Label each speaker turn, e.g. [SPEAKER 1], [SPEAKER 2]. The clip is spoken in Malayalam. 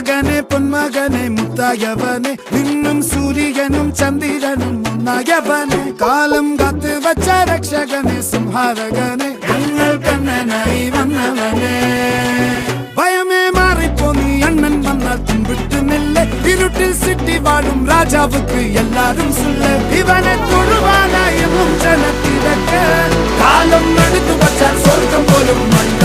[SPEAKER 1] മകനെ പൊന്മകനെ മുത്തായവനെ നിന്നും സൂര്യനും ചന്ദ്രനും ഒന്നായവനെ കാലം കാത്ത് വച്ച രക്ഷകനെ സംഹാരകനെ ഞങ്ങൾ കണ്ണനായി വന്നവനെ ഭയമേ മാറിപ്പോ നീ അണ്ണൻ വന്നാൽ തുമ്പിട്ടുന്നില്ല ഇരുട്ടിൽ സിറ്റി വാഴും രാജാവുക്ക് എല്ലാരും സുല്ല ഇവനെ തൊഴുവാനായും ജനത്തിരക്ക് കാലം എടുത്തു വച്ചാൽ സ്വർഗം പോലും മണ്ണ